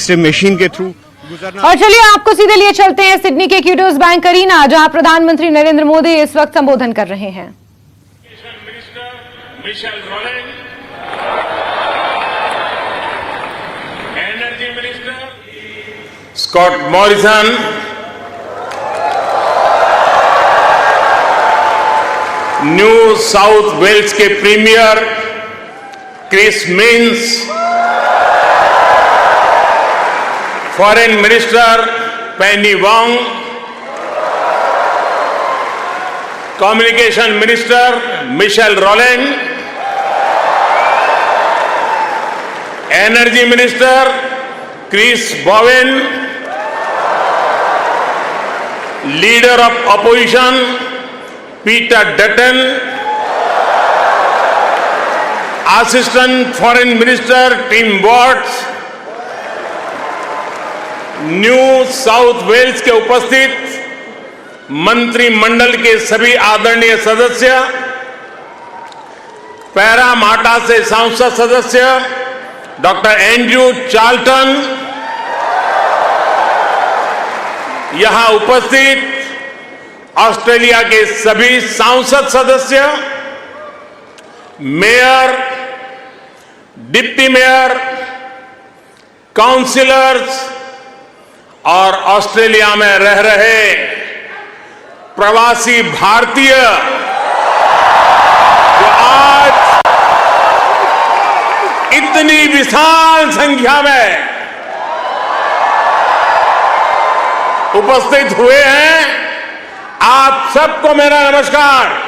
Assistive machine के through गुजरना। और चलिए आपको सीधे लिए चलते हैं सिडनी के क्यूडोस बैंक अरीना, जहां प्रधानमंत्री नरेंद्र मोदी इस वक्त संबोधन कर रहे हैं। Michelle Rowland, energy minister Scott Morrison, New South Wales के premier Chris Minns, foreign minister Penny Wong, communication minister Michelle Rowland, energy minister Chris Bowen, leader of opposition Peter Dutton, assistant foreign minister Tim Watts, New South Wales के उपस्थित मंत्रिमंडल के सभी आदरणीय सदस्य, Parramatta से सांसद सदस्य डॉक्टर एंड्रयू चार्ल्टन, यहां उपस्थित ऑस्ट्रेलिया के सभी सांसद सदस्य, मेयर, डिप्टी मेयर, काउंसिलर्स और ऑस्ट्रेलिया में रह रहे प्रवासी भारतीय जो आज इतनी विशाल संख्या में उपस्थित हुए हैं, आप सबको मेरा नमस्कार।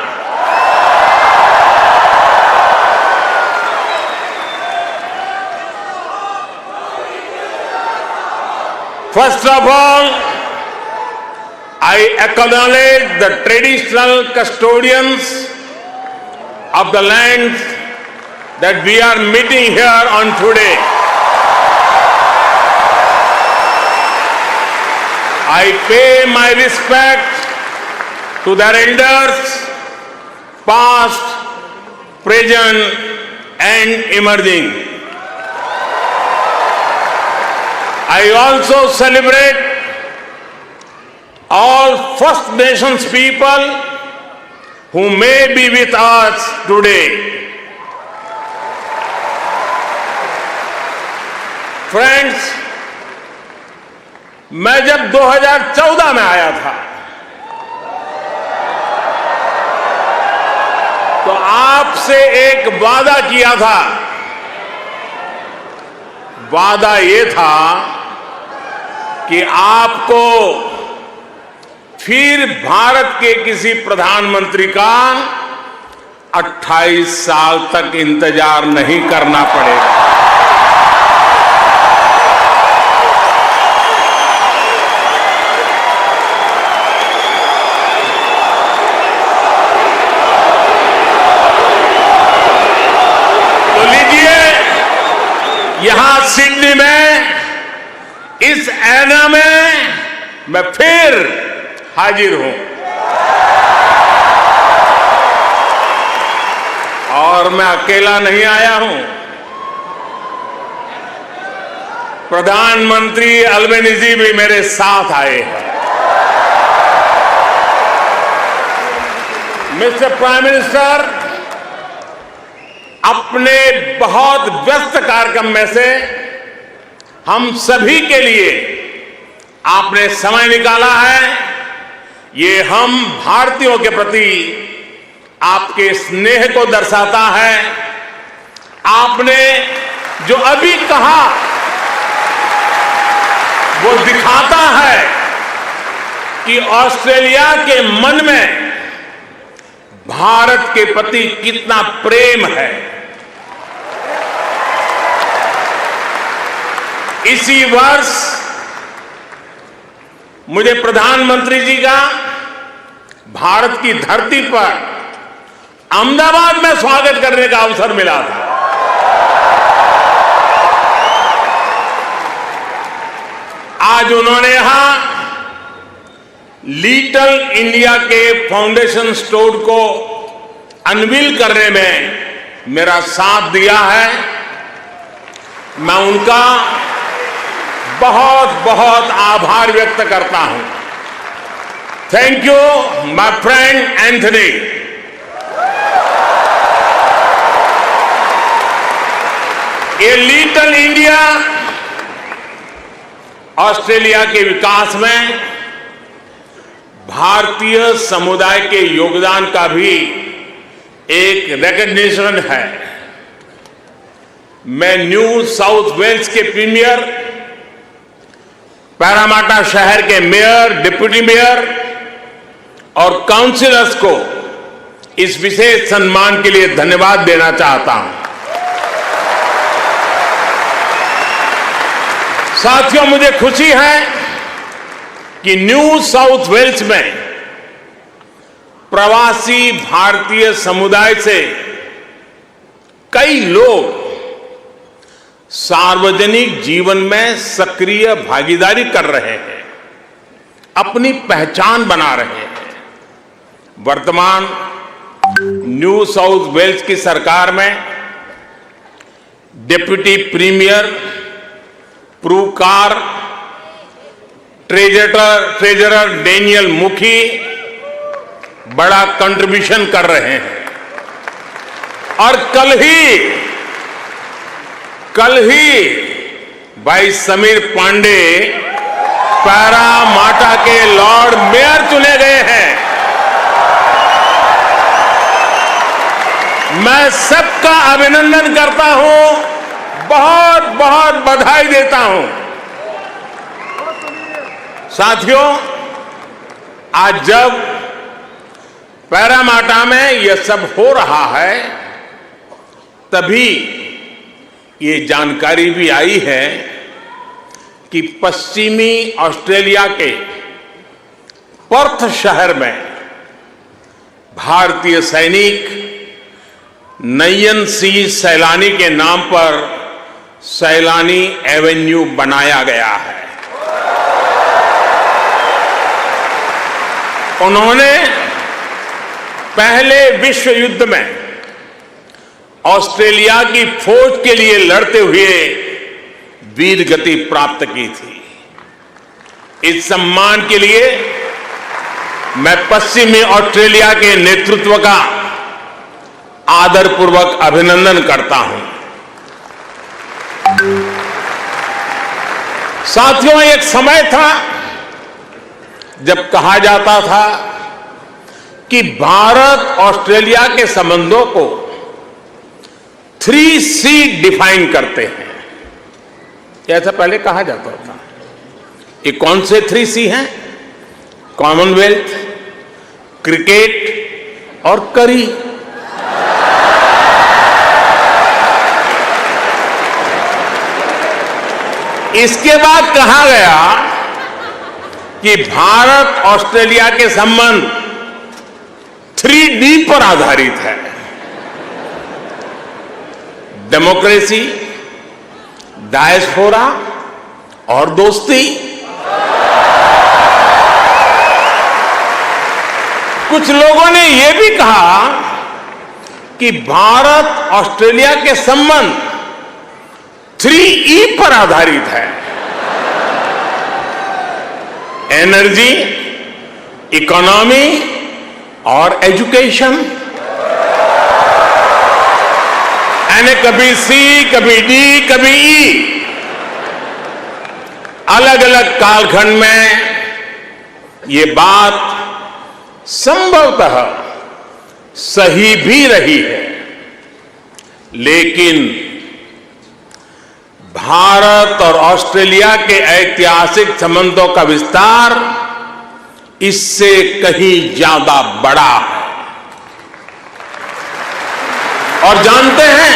First of all, I acknowledge the traditional custodians of the land that we are meeting here on today. I pay my respect to their elders, past, present, and emerging. I also celebrate all First Nations people who may be with us today. Friends, मैं जब 2014 में आया था तो आपसे एक वादा किया था। वादा ये था कि आपको फिर भारत के किसी प्रधानमंत्री का 28 साल तक इंतजार नहीं करना पड़ेगा। तो लीजिए, यहां सिडनी में इस ऐना में मैं फिर हाजिर हूं और मैं अकेला नहीं आया हूं। प्रधानमंत्री अल्बेनीजी भी मेरे साथ आए हैं। मिस्टर प्राइम मिनिस्टर, अपने बहुत व्यस्त कार्यक्रम में से हम सभी के लिए आपने समय निकाला है। ये हम भारतीयों के प्रति आपके स्नेह को दर्शाता है। आपने जो अभी कहा वो दिखाता है कि ऑस्ट्रेलिया के मन में भारत के प्रति कितना प्रेम है। इसी वर्ष मुझे प्रधानमंत्री जी का भारत की धरती पर अहमदाबाद में स्वागत करने का अवसर मिला था। आज उन्होंने यहां लिटिल इंडिया के फाउंडेशन स्टोर को अनवील करने में मेरा साथ दिया है। मैं उनका बहुत बहुत आभार व्यक्त करता हूं। Thank you my friend Anthony. ये लिटिल इंडिया ऑस्ट्रेलिया के विकास में भारतीय समुदाय के योगदान का भी एक रिकॉग्निशन है। मैं न्यू साउथ वेल्स के प्रीमियर, पैरामाटा शहर के मेयर, डिप्टी मेयर और काउंसिलर्स को इस विशेष सम्मान के लिए धन्यवाद देना चाहता हूं। साथियों, मुझे खुशी है कि न्यू साउथ वेल्स में प्रवासी भारतीय समुदाय से कई लोग सार्वजनिक जीवन में सक्रिय भागीदारी कर रहे हैं, अपनी पहचान बना रहे हैं। वर्तमान न्यू साउथ वेल्स की सरकार में डिप्टी प्रीमियर, प्रूकार, ट्रेजरर डेनियल मुखी बड़ा कंट्रीब्यूशन कर रहे हैं। और कल ही भाई समीर पांडे पैरामाटा के लॉर्ड मेयर चुने गए हैं। मैं सबका अभिनंदन करता हूं, बहुत बहुत बधाई देता हूं। साथियों, आज जब पैरामाटा में यह सब हो रहा है, तभी ये जानकारी भी आई है कि पश्चिमी ऑस्ट्रेलिया के पर्थ शहर में भारतीय सैनिक नयन सिंह सैलानी के नाम पर सैलानी एवेन्यू बनाया गया है। उन्होंने पहले विश्व युद्ध में ऑस्ट्रेलिया की फौज के लिए लड़ते हुए वीर गति प्राप्त की थी। इस सम्मान के लिए मैं पश्चिमी ऑस्ट्रेलिया के नेतृत्व का आदरपूर्वक अभिनंदन करता हूं। साथियों, एक समय था जब कहा जाता था कि भारत ऑस्ट्रेलिया के संबंधों को 3C डिफाइन करते हैं। ऐसा पहले कहा जाता था। ये कौन से 3C हैं? कॉमनवेल्थ, क्रिकेट और करी। इसके बाद कहा गया कि भारत ऑस्ट्रेलिया के संबंध 3D पर आधारित है। डेमोक्रेसी, डायस्पोरा और दोस्ती। कुछ लोगों ने यह भी कहा कि भारत ऑस्ट्रेलिया के संबंध 3E पर आधारित है। एनर्जी, इकोनॉमी और एजुकेशन। यानी कभी C, कभी D, कभी E। अलग अलग कालखंड में ये बात संभवतः सही भी रही है, लेकिन भारत और ऑस्ट्रेलिया के ऐतिहासिक संबंधों का विस्तार इससे कहीं ज्यादा बड़ा है। और जानते हैं,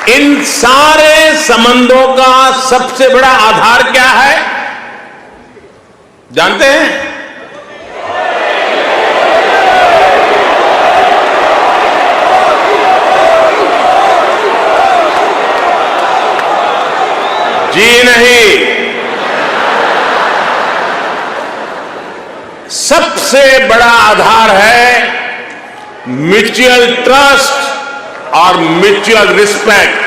इन सारे संबंधों का सबसे बड़ा आधार क्या है? जानते हैं? जी नहीं, सबसे बड़ा आधार है म्यूचुअल ट्रस्ट और म्यूचुअल रिस्पेक्ट।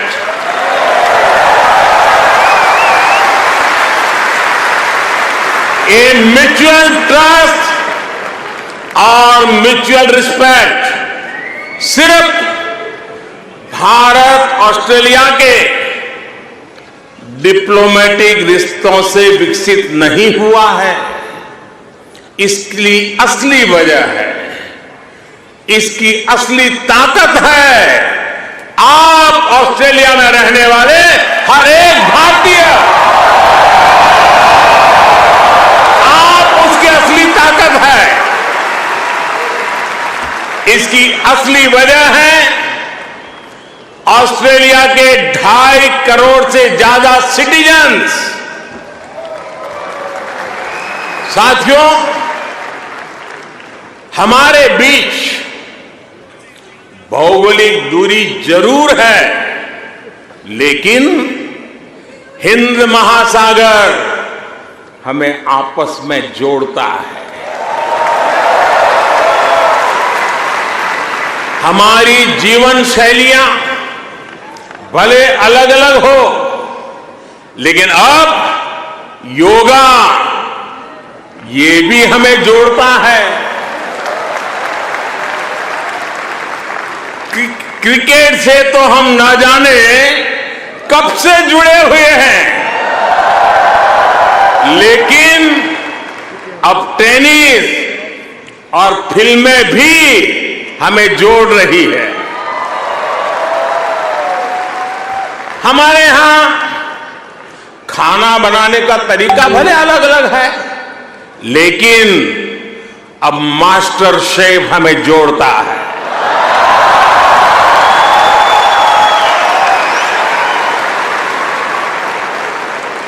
ये म्यूचुअल ट्रस्ट और म्यूचुअल रिस्पेक्ट सिर्फ भारत ऑस्ट्रेलिया के डिप्लोमेटिक रिश्तों से विकसित नहीं हुआ है। इसकी असली वजह है, इसकी असली ताकत है आप ऑस्ट्रेलिया में रहने वाले हर एक भारतीय, आप उसकी असली ताकत है। इसकी असली वजह है ऑस्ट्रेलिया के 2.5 करोड़ से ज्यादा सिटीजन्स। साथियों, हमारे बीच भौगोलिक दूरी जरूर है, लेकिन हिंद महासागर हमें आपस में जोड़ता है। हमारी जीवन शैलियां भले अलग अलग हो, लेकिन अब योगा ये भी हमें जोड़ता है। क्रिकेट से तो हम ना जाने कब से जुड़े हुए हैं, लेकिन अब टेनिस और फिल्में भी हमें जोड़ रही है। हमारे यहां खाना बनाने का तरीका भले अलग अलग है, लेकिन अब मास्टर शेफ हमें जोड़ता है।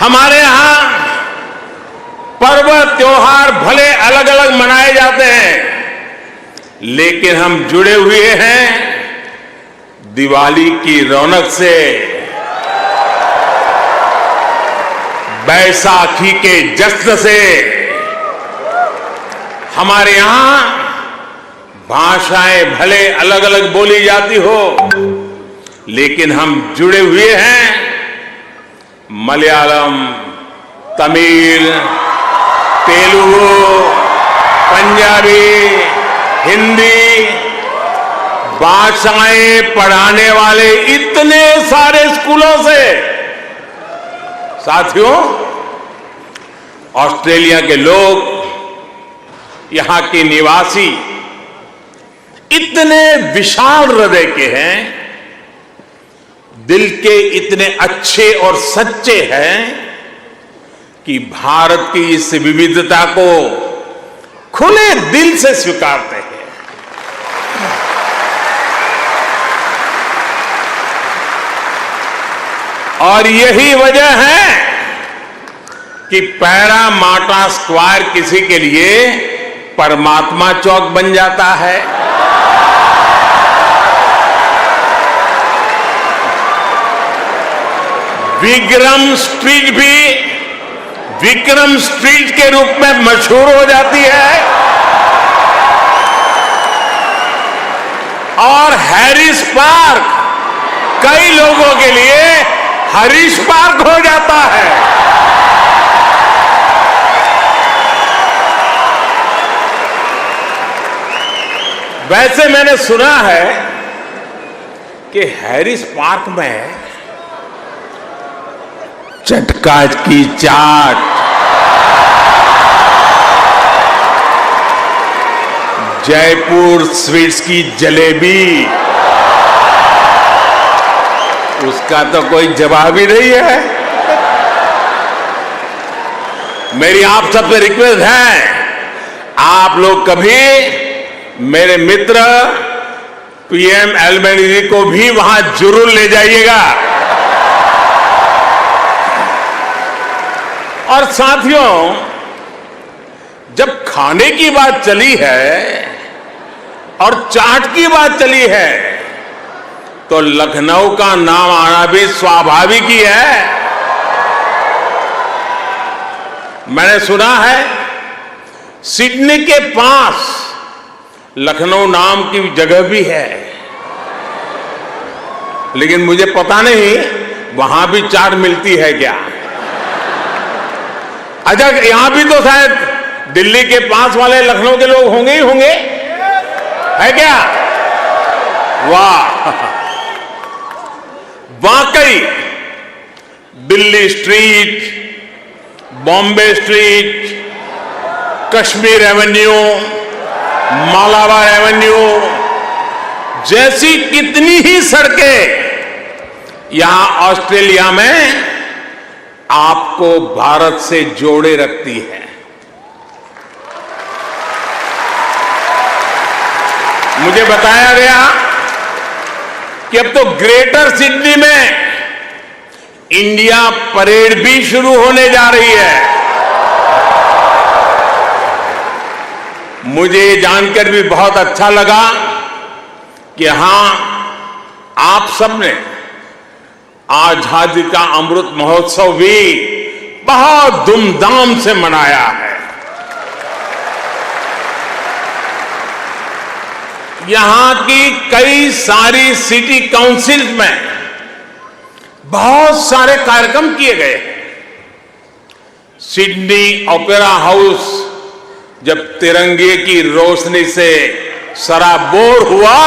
हमारे यहां पर्व त्योहार भले अलग अलग मनाए जाते हैं, लेकिन हम जुड़े हुए हैं दिवाली की रौनक से, बैसाखी के जश्न से। हमारे यहां भाषाएं भले अलग अलग बोली जाती हो, लेकिन हम जुड़े हुए हैं मलयालम, तमिल, तेलुगु, पंजाबी, हिंदी भाषाएं पढ़ाने वाले इतने सारे स्कूलों से। साथियों, ऑस्ट्रेलिया के लोग, यहां के निवासी इतने विशाल हृदय के हैं, दिल के इतने अच्छे और सच्चे हैं कि भारत की इस विविधता को खुले दिल से स्वीकारते हैं। और यही वजह है कि पैरा माटा स्क्वायर किसी के लिए परमात्मा चौक बन जाता है। विक्रम स्ट्रीट भी विक्रम स्ट्रीट के रूप में मशहूर हो जाती है, और हैरिस पार्क कई लोगों के लिए हरीश पार्क हो जाता है। वैसे मैंने सुना है कि हैरिस पार्क में चटका की चाट, जयपुर स्वीट्स की जलेबी, उसका तो कोई जवाब ही नहीं है। मेरी आप सबसे रिक्वेस्ट है, आप लोग कभी मेरे मित्र पीएम एल्बेनीज़ी को भी वहां जरूर ले जाइएगा। और साथियों, जब खाने की बात चली है और चाट की बात चली है, तो लखनऊ का नाम आना भी स्वाभाविक ही है। मैंने सुना है सिडनी के पास लखनऊ नाम की जगह भी है, लेकिन मुझे पता नहीं वहां भी चाट मिलती है क्या। अच्छा, यहां भी तो शायद दिल्ली के पास वाले लखनऊ के लोग होंगे ही होंगे, है क्या? वाह, वाकई Delhi street, Bombay street, Kashmir Avenue, Malabar Avenue जैसी कितनी ही सड़कें यहां ऑस्ट्रेलिया में आपको भारत से जोड़े रखती है। मुझे बताया गया कि अब तो ग्रेटर सिडनी में इंडिया परेड भी शुरू होने जा रही है। मुझे जानकर भी बहुत अच्छा लगा कि हां, आप सबने आजादी का अमृत महोत्सव भी बहुत धूमधाम से मनाया है। यहां की कई सारी सिटी काउंसिल में बहुत सारे कार्यक्रम किए गए हैं। सिडनी ओपेरा हाउस जब तिरंगे की रोशनी से सराबोर हुआ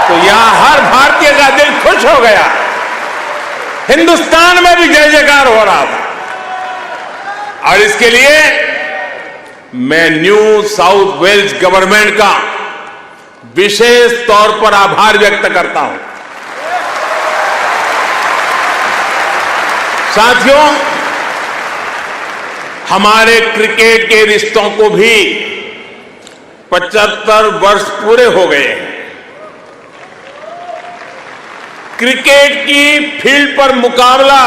तो यहां हर भारतीय का दिल खुश हो गया। हिंदुस्तान में भी जय जयकार हो रहा था। और इसके लिए मैं न्यू साउथ वेल्स गवर्नमेंट का विशेष तौर पर आभार व्यक्त करता हूं। साथियों, हमारे क्रिकेट के रिश्तों को भी 75 वर्ष पूरे हो गए हैं। क्रिकेट की फील्ड पर मुकाबला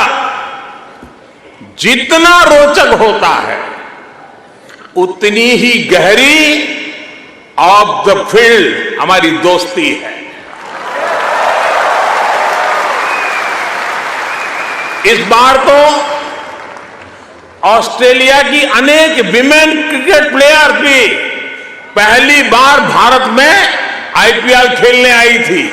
जितना रोचक होता है, उतनी ही गहरी ऑफ द फील्ड हमारी दोस्ती है। इस बार तो ऑस्ट्रेलिया की अनेक विमेन क्रिकेट प्लेयर भी पहली बार भारत में आईपीएल खेलने आई थी।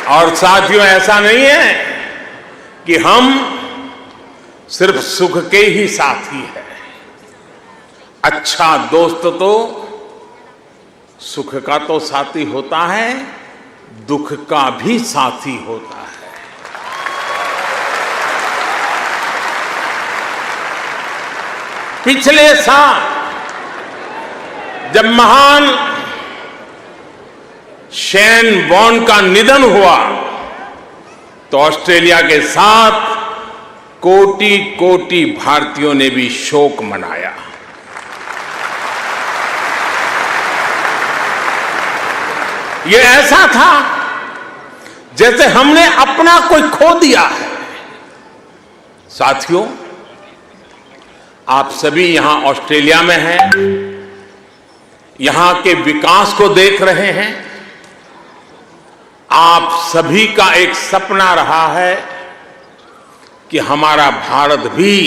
और साथियों, ऐसा नहीं है कि हम सिर्फ सुख के ही साथी हैं। अच्छा दोस्त तो सुख का तो साथी होता है, दुख का भी साथी होता है। पिछले साल जब महान शेन वॉर्न का निधन हुआ तो ऑस्ट्रेलिया के साथ कोटि कोटि भारतीयों ने भी शोक मनाया। ये ऐसा था जैसे हमने अपना कोई खो दिया है। साथियों, आप सभी यहां ऑस्ट्रेलिया में हैं, यहां के विकास को देख रहे हैं। आप सभी का एक सपना रहा है कि हमारा भारत भी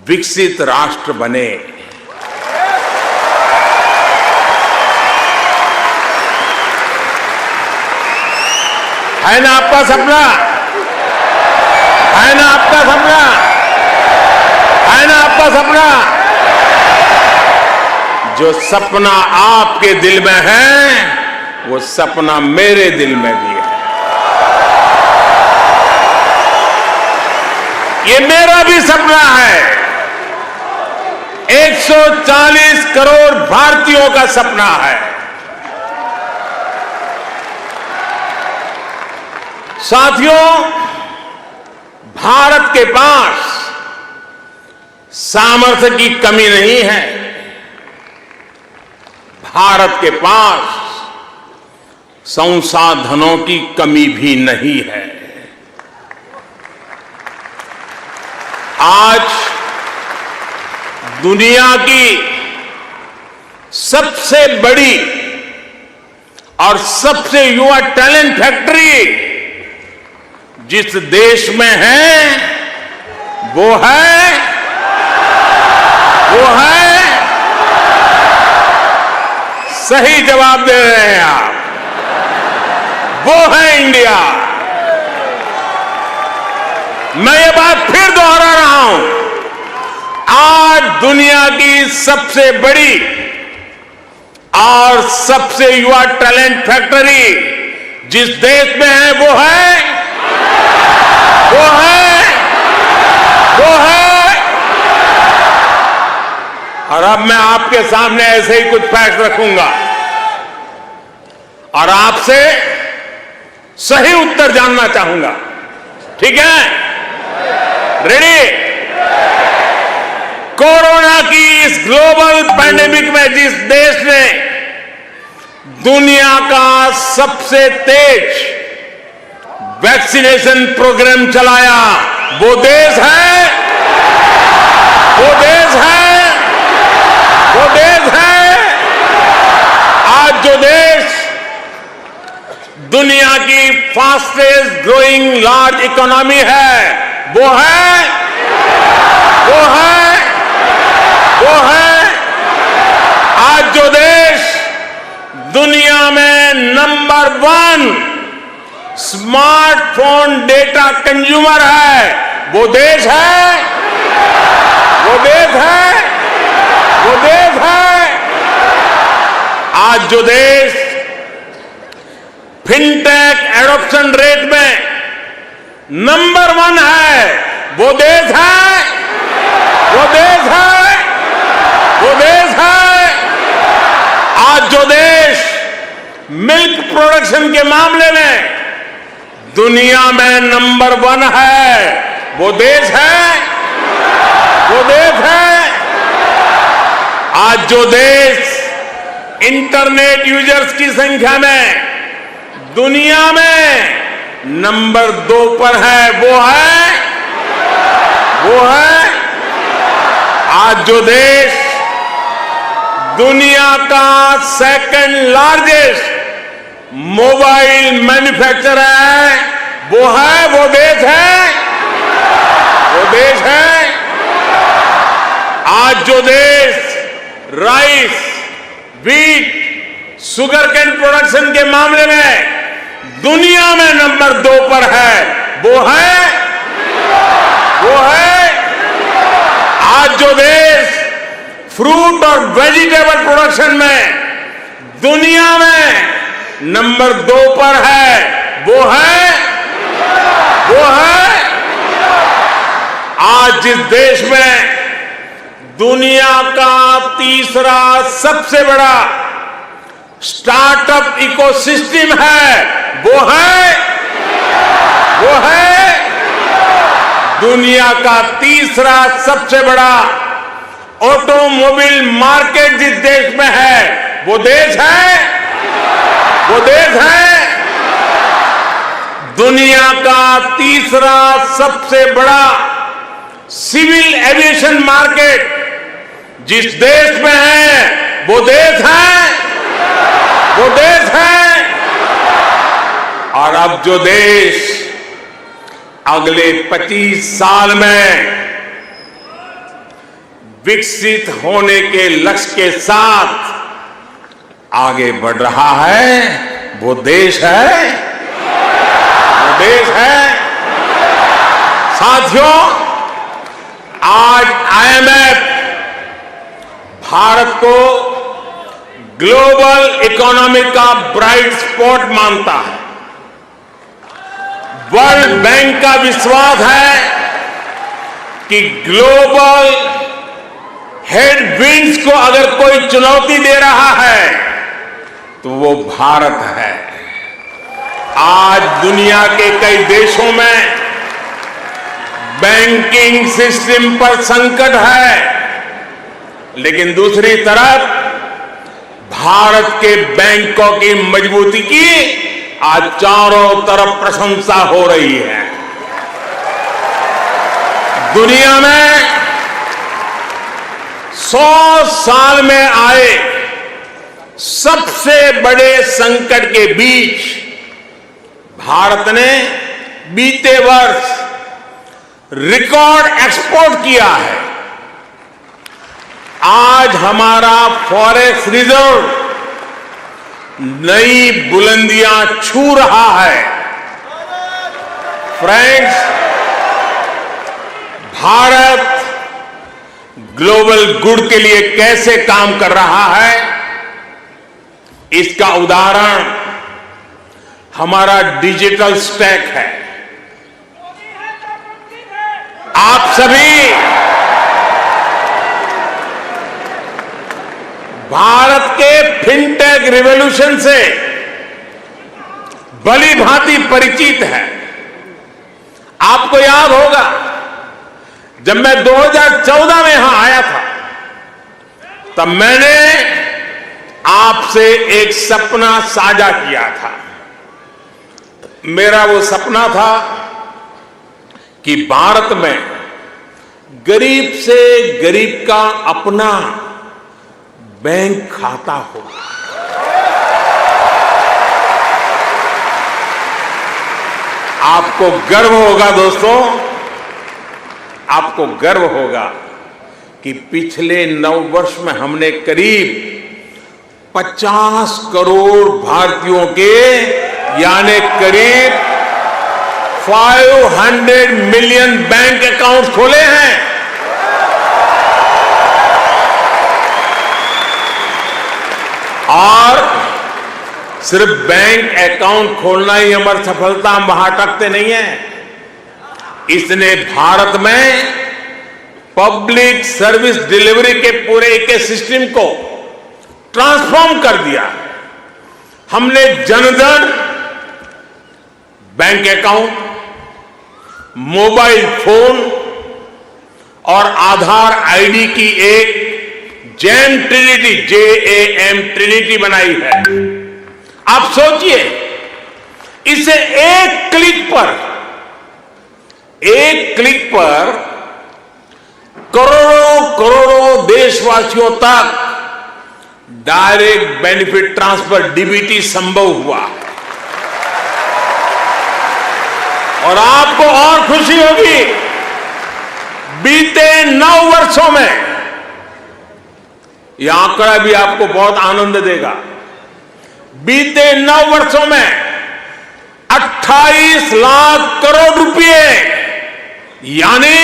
विकसित राष्ट्र बने। है ना आपका सपना? है ना आपका सपना? है ना आपका सपना? जो सपना आपके दिल में है, वो सपना मेरे दिल में भी है। ये मेरा भी सपना है। 140 करोड़ भारतीयों का सपना है। साथियों, भारत के पास सामर्थ्य की कमी नहीं है। भारत के पास संसाधनों की कमी भी नहीं है। आज दुनिया की सबसे बड़ी और सबसे युवा टैलेंट फैक्ट्री जिस देश में है वो है सही जवाब दे रहे हैं आप, वो है इंडिया। मैं ये बात फिर दोहरा रहा हूं, आज दुनिया की सबसे बड़ी और सबसे युवा टैलेंट फैक्ट्री जिस देश में है वो है और अब मैं आपके सामने ऐसे ही कुछ फैक्ट रखूंगा और आपसे सही उत्तर जानना चाहूंगा। ठीक है? रेडी? कोरोना की इस ग्लोबल पैंडेमिक में जिस देश ने दुनिया का सबसे तेज वैक्सीनेशन प्रोग्राम चलाया, वो देश है, वो देश है, वो देश है। आज जो देश दुनिया की फास्टेस्ट ग्रोइंग लार्ज इकोनॉमी है, वो है, वो है, वो है। आज जो देश दुनिया में नंबर 1 स्मार्टफोन डेटा कंज्यूमर है, वो देश है, वो देश है, वो देश है। आज जो देश फिनटेक एडॉप्शन रेट में नंबर 1 है, वो देश है, वो देश है, वो देश है। आज जो देश मिल्क प्रोडक्शन के मामले में दुनिया में नंबर 1 है, वो देश है, वो देश है। आज जो देश इंटरनेट यूजर्स की संख्या में दुनिया में नंबर 2 पर है, वो है, वो है। आज जो देश दुनिया का सेकंड लार्जेस्ट मोबाइल मैन्युफैक्चरर है, वो देश है, वो देश है। आज जो देश rice, wheat, sugar cane production के मामले में दुनिया में नंबर 2 पर है, वो है, वो है। आज जो देश फ्रूट और वेजिटेबल प्रोडक्शन में दुनिया में नंबर 2 पर है, वो है, वो है। आज जिस देश में दुनिया का तीसरा सबसे बड़ा स्टार्टअप इकोसिस्टम है, वो है, वो है। दुनिया का तीसरा सबसे बड़ा ऑटोमोबाइल मार्केट जिस देश में है, वो देश है, वो देश है। दुनिया का तीसरा सबसे बड़ा सिविल एविएशन मार्केट जिस देश में है, वो देश है, वो देश है। और अब जो देश अगले 25 साल में विकसित होने के लक्ष्य के साथ आगे बढ़ रहा है, वो देश है, वो देश है। साथियों, आज IMF भारत को ग्लोबल इकोनॉमी का ब्राइट स्पॉट मानता है। वर्ल्ड बैंक का विश्वास है कि ग्लोबल हेडविंड्स को अगर कोई चुनौती दे रहा है तो वो भारत है। आज दुनिया के कई देशों में बैंकिंग सिस्टम पर संकट है, लेकिन दूसरी तरफ भारत के बैंकों की मजबूती की आज चारों तरफ प्रशंसा हो रही है। दुनिया में 100 साल में आए सबसे बड़े संकट के बीच भारत ने बीते वर्ष रिकॉर्ड एक्सपोर्ट किया है। आज हमारा फॉरेक्स रिजर्व नई बुलंदियां छू रहा है। फ्रेंड्स, भारत ग्लोबल गुड के लिए कैसे काम कर रहा है, इसका उदाहरण हमारा डिजिटल स्टैक है। आप सभी भारत के फिनटेक रिवॉल्यूशन से भली भांति परिचित है। आपको याद होगा, जब मैं 2014 में यहां आया था, तब मैंने आपसे एक सपना साझा किया था। मेरा वो सपना था कि भारत में गरीब से गरीब का अपना बैंक खाता हो। आपको गर्व होगा दोस्तों, आपको गर्व होगा कि पिछले 9 वर्ष में हमने करीब 50 करोड़ भारतीयों के यानी करीब 500 मिलियन बैंक अकाउंट खोले हैं। और सिर्फ बैंक अकाउंट खोलना ही हमारी सफलता हम वहां अटकते नहीं है। इसने भारत में पब्लिक सर्विस डिलीवरी के पूरे इकोसिस्टम को ट्रांसफॉर्म कर दिया। हमने Jan Dhan bank account, mobile phone और आधार आईडी की एक जैम ट्रिनिटी, JAM ट्रिनिटी बनाई है। आप सोचिए, इसे एक क्लिक पर करोड़ों करोड़ों देशवासियों तक डायरेक्ट बेनिफिट ट्रांसफर DBT संभव हुआ। और आपको और खुशी होगी, बीते 9 वर्षों में, यह आंकड़ा भी आपको बहुत आनंद देगा, बीते 9 वर्षों में 28 लाख करोड़ रुपए यानी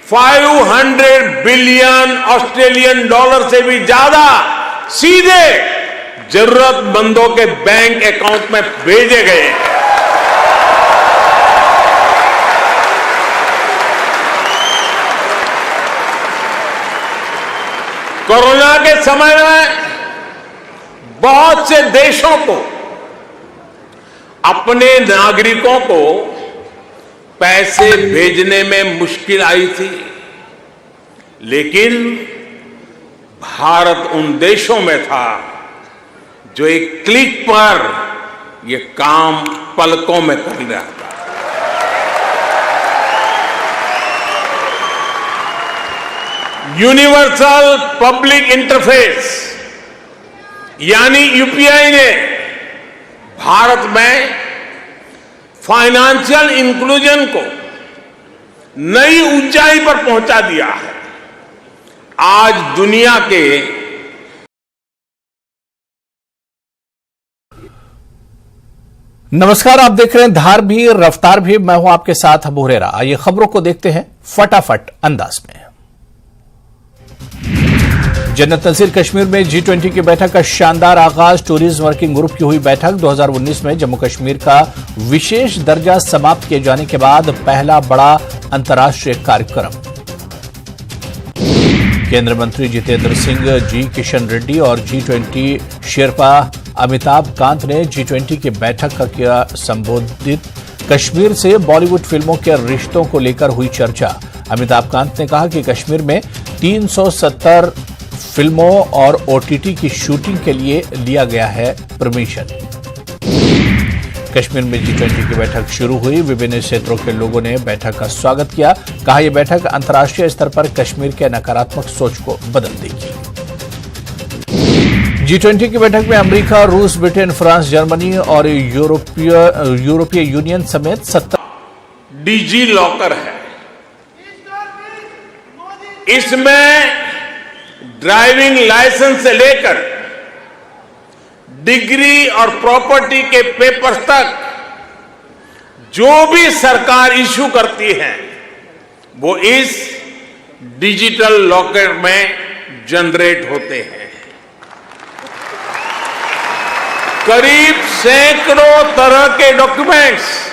500 बिलियन ऑस्ट्रेलियन डॉलर से भी ज्यादा सीधे जरूरतमंदों के बैंक अकाउंट में भेजे गए। कोरोना के समय में बहुत से देशों को अपने नागरिकों को पैसे भेजने में मुश्किल आई थी, लेकिन भारत उन देशों में था जो एक क्लिक पर यह काम पलकों में कर रहा था। यूनिवर्सल पब्लिक इंटरफेस यानी UPI ने भारत में फाइनेंशियल इंक्लूजन को नई ऊंचाई पर पहुंचा दिया है। आज दुनिया के नमस्कार, आप देख रहे हैं धार भी रफ्तार भी। मैं हूं आपके साथ अबू हुरैरा। आइए खबरों को देखते हैं फटाफट अंदाज में। जन्नत नज़ीर कश्मीर में G20 की बैठक का शानदार आगाज। टूरिज्म वर्किंग ग्रुप की हुई बैठक। 2019 में जम्मू कश्मीर का विशेष दर्जा समाप्त किए जाने के बाद पहला बड़ा अंतर्राष्ट्रीय कार्यक्रम। केंद्रीय मंत्री जितेंद्र सिंह, जी किशन रेड्डी और G20 शेरपा अमिताभ कांत ने G20 की बैठक का किया संबोधित। कश्मीर से बॉलीवुड फिल्मों के रिश्तों को लेकर हुई चर्चा। अमिताभ कांत ने कहा कि कश्मीर में 370 फिल्मों और OTT की शूटिंग के लिए लिया गया है परमिशन। कश्मीर में G20 की बैठक शुरू हुई। विभिन्न क्षेत्रों के लोगों ने बैठक का स्वागत किया। कहा यह बैठक अंतर्राष्ट्रीय स्तर पर कश्मीर के नकारात्मक सोच को बदल देगी। G20 की बैठक में अमेरिका, रूस, ब्रिटेन, फ्रांस, जर्मनी और यूरोपीय यूनियन समेत 70 डिजी लॉकर है। इसमें ड्राइविंग लाइसेंस से लेकर डिग्री और प्रॉपर्टी के पेपर्स तक जो भी सरकार इशू करती है वो इस डिजिटल लॉकर में जनरेट होते हैं। करीब सैकड़ों तरह के डॉक्यूमेंट्स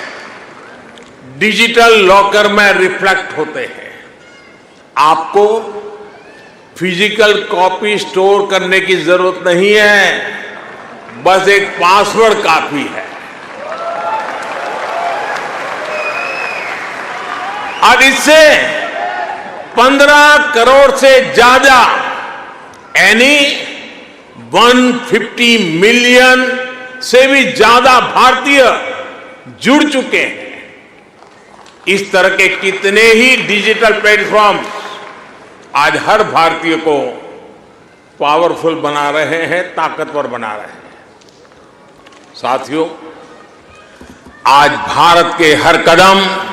डिजिटल लॉकर में रिफ्लेक्ट होते हैं। आपको फिजिकल कॉपी स्टोर करने की जरूरत नहीं है, बस एक पासवर्ड काफी है। और इससे 15 करोड़ से ज्यादा यानी 150 मिलियन से भी ज्यादा भारतीय जुड़ चुके हैं। इस तरह के कितने ही डिजिटल प्लेटफॉर्म आज हर भारतीय को पावरफुल बना रहे हैं, ताकतवर बना रहे हैं। साथियों, आज भारत के हर कदम,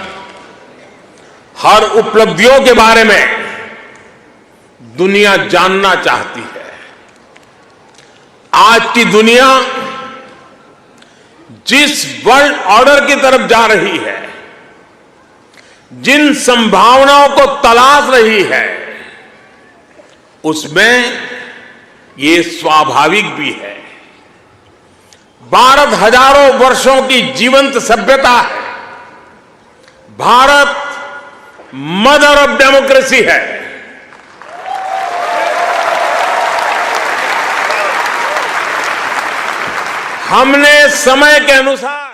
हर उपलब्धियों के बारे में दुनिया जानना चाहती है। आज की दुनिया जिस वर्ल्ड ऑर्डर की तरफ जा रही है, जिन संभावनाओं को तलाश रही है, उसमें ये स्वाभाविक भी है। भारत हजारों वर्षों की जीवंत सभ्यता है। भारत मदर ऑफ डेमोक्रेसी है। हमने समय के अनुसार